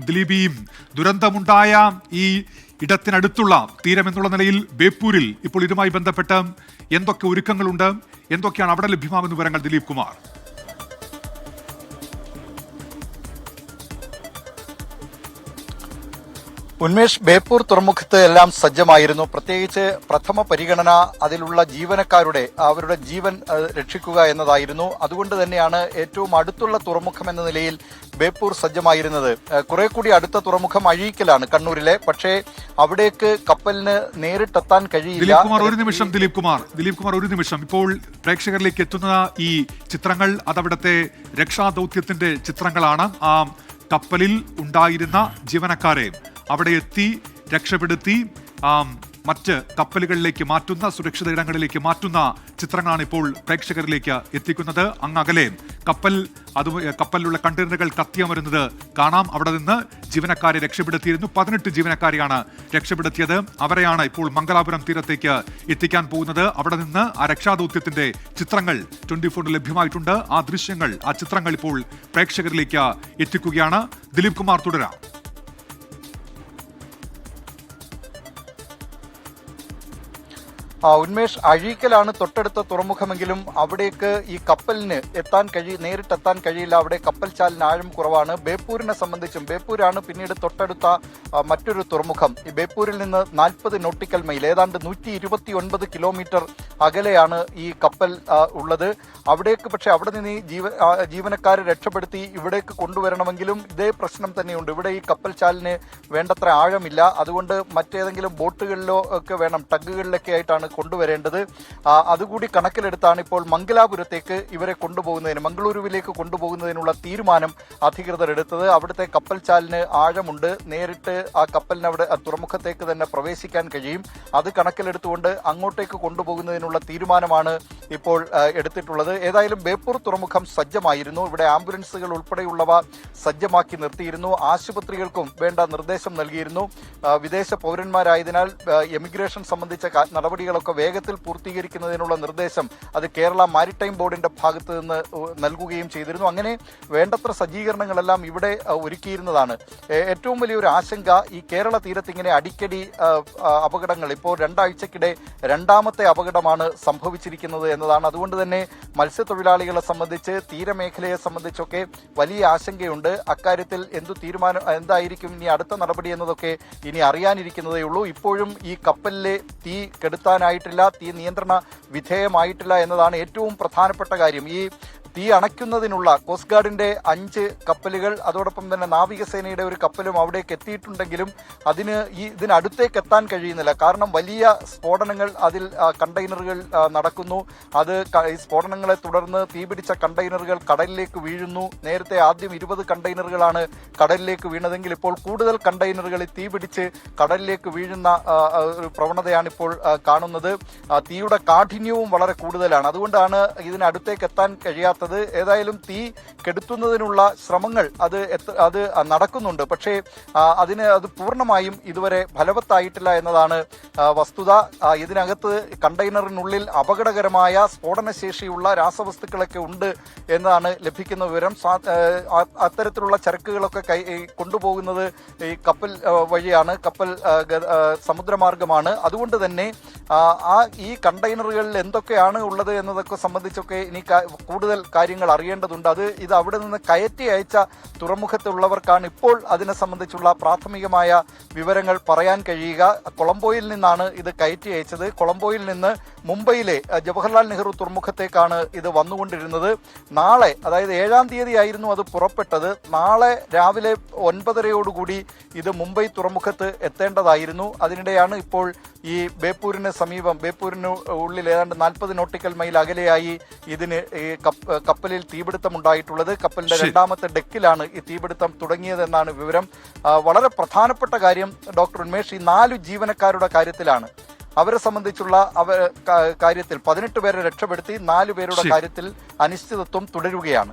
ദിലീപ്, ഈ ദുരന്തമുണ്ടായ ഈ ഇടത്തിനടുത്തുള്ള തീരമെന്നുള്ള നിലയിൽ ബേപ്പൂരിൽ ഇപ്പോൾ ഇതുമായി ബന്ധപ്പെട്ട് എന്തൊക്കെ ഒരുക്കങ്ങളുണ്ട്, എന്തൊക്കെയാണ് അവിടെ ലഭ്യമാകുന്ന വിവരങ്ങൾ? ദിലീപ് കുമാർ. ഉന്മേഷ്, ബേപ്പൂർ തുറമുഖത്ത് എല്ലാം സജ്ജമായിരുന്നു. പ്രത്യേകിച്ച് പ്രഥമ പരിഗണന അതിലുള്ള ജീവനക്കാരുടെ അവരുടെ ജീവൻ രക്ഷിക്കുക എന്നതായിരുന്നു. അതുകൊണ്ട് തന്നെയാണ് ഏറ്റവും അടുത്തുള്ള തുറമുഖം എന്ന നിലയിൽ ബേപ്പൂർ സജ്ജമായിരുന്നത്. കുറെ കൂടി അടുത്ത തുറമുഖം അഴീക്കലാണ്, കണ്ണൂരിലെ. പക്ഷേ അവിടേക്ക് കപ്പലിന് നേരിട്ടെത്താൻ കഴിയില്ല. ദിലീപ് കുമാർ ഒരു നിമിഷം. ഇപ്പോൾ പ്രേക്ഷകരിലേക്ക് എത്തുന്ന ഈ ചിത്രങ്ങൾ അതവിടുത്തെ രക്ഷാദൌത്യത്തിന്റെ ചിത്രങ്ങളാണ്. ആ കപ്പലിൽ ഉണ്ടായിരുന്ന ജീവനക്കാരെ അവിടെ എത്തി രക്ഷപ്പെടുത്തി മറ്റ് കപ്പലുകളിലേക്ക് മാറ്റുന്ന, സുരക്ഷിത ഇടങ്ങളിലേക്ക് മാറ്റുന്ന ചിത്രങ്ങളാണ് ഇപ്പോൾ പ്രേക്ഷകരിലേക്ക് എത്തിക്കുന്നത്. അങ്ങകലെ കപ്പലിലുള്ള കണ്ടെയ്നറുകൾ കത്തിയമരുന്നത് കാണാം. അവിടെ നിന്ന് ജീവനക്കാരെ രക്ഷപ്പെടുത്തിയിരുന്നു. 18 ജീവനക്കാരെയാണ് രക്ഷപ്പെടുത്തിയത്. അവരെയാണ് ഇപ്പോൾ മംഗലാപുരം തീരത്തേക്ക് എത്തിക്കാൻ പോകുന്നത്. അവിടെ നിന്ന് ആ രക്ഷാദൌത്യത്തിന്റെ ചിത്രങ്ങൾ 24 ലഭ്യമായിട്ടുണ്ട്. ആ ദൃശ്യങ്ങൾ, ആ ചിത്രങ്ങൾ ഇപ്പോൾ പ്രേക്ഷകരിലേക്ക് എത്തിക്കുകയാണ്. ദിലീപ് കുമാർ, തുടരാം. ഉന്മേഷ്, അഴീക്കലാണ് തൊട്ടടുത്ത തുറമുഖമെങ്കിലും അവിടേക്ക് ഈ കപ്പലിന് നേരിട്ടെത്താൻ കഴിയില്ല. അവിടെ കപ്പൽ ചാലിന് ആഴം കുറവാണ്. ബേപ്പൂരിനെ സംബന്ധിച്ചും, ബേപ്പൂരാണ് പിന്നീട് തൊട്ടടുത്ത മറ്റൊരു തുറമുഖം. ഈ ബേപ്പൂരിൽ നിന്ന് 40 നോട്ടിക്കൽ മൈൽ, ഏതാണ്ട് 129 കിലോമീറ്റർ അകലെയാണ് ഈ കപ്പൽ ഉള്ളത്. അവിടേക്ക് പക്ഷേ അവിടെ നിന്ന് ഈ ജീവനക്കാരെ രക്ഷപ്പെടുത്തി ഇവിടേക്ക് കൊണ്ടുവരണമെങ്കിലും ഇതേ പ്രശ്നം തന്നെയുണ്ട്. ഇവിടെ ഈ കപ്പൽ ചാലിന് വേണ്ടത്ര ആഴമില്ല. അതുകൊണ്ട് മറ്റേതെങ്കിലും ബോട്ടുകളിലോ ഒക്കെ വേണം, ടഗുകളിലൊക്കെ ആയിട്ടാണ് കൊണ്ടുവരേണ്ടത്. അതുകൂടി കണക്കിലെടുത്താണ് ഇപ്പോൾ മംഗലാപുരത്തേക്ക് ഇവരെ കൊണ്ടുപോകുന്നതിന്, മംഗളൂരുവിലേക്ക് കൊണ്ടുപോകുന്നതിനുള്ള തീരുമാനം അധികൃതർ എടുത്തത്. അവിടുത്തെ കപ്പൽ ചാലിന് ആഴമുണ്ട്. നേരിട്ട് ആ കപ്പലിന് അവിടെ തുറമുഖത്തേക്ക് തന്നെ പ്രവേശിക്കാൻ കഴിയും. അത് കണക്കിലെടുത്തുകൊണ്ട് അങ്ങോട്ടേക്ക് കൊണ്ടുപോകുന്നതിനുള്ള തീരുമാനമാണ് ഇപ്പോൾ എടുത്തിട്ടുള്ളത്. ഏതായാലും ബേപ്പൂർ തുറമുഖം സജ്ജമായിരുന്നു. ഇവിടെ ആംബുലൻസുകൾ ഉൾപ്പെടെയുള്ളവ സജ്ജമാക്കി നിർത്തിയിരുന്നു. ആശുപത്രികൾക്കും വേണ്ട നിർദ്ദേശം നൽകിയിരുന്നു. വിദേശ പൗരന്മാരായതിനാൽ എമിഗ്രേഷൻ സംബന്ധിച്ച നടപടികളൊക്കെ വേഗത്തിൽ പൂർത്തീകരിക്കുന്നതിനുള്ള നിർദ്ദേശം അത് കേരള മാരിടൈം ബോർഡിന്റെ ഭാഗത്ത് നിന്ന് നൽകുകയും ചെയ്തിരുന്നു. അങ്ങനെ വേണ്ടത്ര സജ്ജീകരണങ്ങളെല്ലാം ഇവിടെ ഒരുക്കിയിരുന്നതാണ്. ഏറ്റവും വലിയൊരു ആശങ്ക ഈ കേരള തീരത്ത് ഇങ്ങനെ അടിക്കടി അപകടങ്ങൾ, ഇപ്പോൾ 2 ആഴ്ചക്കിടെ 2ാമത്തെ അപകടമാണ് സംഭവിച്ചിരിക്കുന്നത് എന്നതാണ്. അതുകൊണ്ട് തന്നെ മത്സ്യത്തൊഴിലാളികളെ സംബന്ധിച്ച്, തീരമേഖലയെ സംബന്ധിച്ചൊക്കെ വലിയ ആശങ്കയുണ്ട്. അക്കാര്യത്തിൽ എന്തായിരിക്കും ഇനി അടുത്ത നടപടി എന്നതൊക്കെ ഇനി അറിയാനിരിക്കുന്നതേ ഉള്ളൂ. ഇപ്പോഴും ഈ കപ്പലിലെ തീ കെടുത്താനായിട്ടില്ല, തീ നിയന്ത്രണ വിധേയമായിട്ടില്ല എന്നതാണ് ഏറ്റവും പ്രധാനപ്പെട്ട കാര്യം. ഈ തീ അണയ്ക്കുന്നതിനുള്ള കോസ്റ്റ് ഗാർഡിന്റെ 5 കപ്പലുകൾ, അതോടൊപ്പം തന്നെ നാവികസേനയുടെ ഒരു കപ്പലും അവിടേക്ക് എത്തിയിട്ടുണ്ടെങ്കിലും ഇതിനടുത്തേക്ക് എത്താൻ കഴിയുന്നില്ല. കാരണം വലിയ സ്ഫോടനങ്ങൾ, അതിൽ കണ്ടെയ്നറുകൾ നടക്കുന്നു. ഈ സ്ഫോടനങ്ങളെ തുടർന്ന് തീപിടിച്ച കണ്ടെയ്നറുകൾ കടലിലേക്ക് വീഴുന്നു. നേരത്തെ ആദ്യം 20 കണ്ടെയ്നറുകളാണ് കടലിലേക്ക് വീണതെങ്കിൽ ഇപ്പോൾ കൂടുതൽ കണ്ടെയ്നറുകൾ തീപിടിച്ച് കടലിലേക്ക് വീഴുന്ന ഒരു പ്രവണതയാണ് ഇപ്പോൾ കാണുന്നത്. തീയുടെ കാഠിന്യവും വളരെ കൂടുതലാണ്. അതുകൊണ്ടാണ് ഇതിനടുത്തേക്ക് എത്താൻ കഴിയാത്തത്. ഏതായാലും തീ കെടുത്തുന്നതിനുള്ള ശ്രമങ്ങൾ അത് നടക്കുന്നുണ്ട്. പക്ഷേ അത് പൂർണ്ണമായും ഇതുവരെ ഫലവത്തായിട്ടില്ല എന്നതാണ് വസ്തുത. ഇതിനകത്ത് കണ്ടെയ്നറിനുള്ളിൽ അപകടകരമായ സ്ഫോടനശേഷിയുള്ള രാസവസ്തുക്കളൊക്കെ ഉണ്ട് എന്നതാണ് ലഭിക്കുന്ന വിവരം. അത്തരത്തിലുള്ള ചരക്കുകളൊക്കെ കൊണ്ടുപോകുന്നത് ഈ കപ്പൽ വഴിയാണ്, കപ്പൽ സമുദ്രമാർഗമാണ്. അതുകൊണ്ട് തന്നെ ഈ കണ്ടെയ്നറുകളിൽ എന്തൊക്കെയാണ് ഉള്ളത് എന്നതൊക്കെ സംബന്ധിച്ചൊക്കെ ഇനി കൂടുതൽ കാര്യങ്ങൾ അറിയേണ്ടതുണ്ട്. ഇത് അവിടെ നിന്ന് കയറ്റി അയച്ച തുറമുഖത്തുള്ളവർക്കാണ് ഇപ്പോൾ അതിനെ സംബന്ധിച്ചുള്ള പ്രാഥമികമായ വിവരങ്ങൾ പറയാൻ കഴിയുക. കൊളംബോയിൽ നിന്നാണ് ഇത് കയറ്റി അയച്ചത്. കൊളംബോയിൽ നിന്ന് മുംബൈയിലെ ജവഹർലാൽ നെഹ്റു തുറമുഖത്തേക്കാണ് ഇത് വന്നുകൊണ്ടിരുന്നത്. നാളെ, അതായത് 7-ാം തീയതി ആയിരുന്നു അത് പുറപ്പെട്ടത്. നാളെ രാവിലെ 9:30 ഇത് മുംബൈ തുറമുഖത്ത് എത്തേണ്ടതായിരുന്നു. അതിനിടെയാണ് ഇപ്പോൾ ഈ ബേപ്പൂരിന് സമീപം, ബേപ്പൂരിന് ഉള്ളിൽ ഏതാണ്ട് 40 നോട്ടിക്കൽ മൈൽ അകലെയായി ഇതിന് കപ്പലിൽ തീപിടുത്തമുണ്ടായിട്ടുള്ളത്. കപ്പലിന്റെ 2ാമത്തെ ഡെക്കിലാണ് ഈ തീപിടുത്തം തുടങ്ങിയതെന്നാണ് വിവരം. വളരെ പ്രധാനപ്പെട്ട കാര്യം ഡോക്ടർ ഉന്മേഷ്, ഈ 4 ജീവനക്കാരുടെ കാര്യത്തിലാണ്. അവരെ സംബന്ധിച്ചുള്ള കാര്യത്തിൽ 18 പേരെ രക്ഷപ്പെടുത്തി, 4 പേരുടെ കാര്യത്തിൽ അനിശ്ചിതത്വം തുടരുകയാണ്.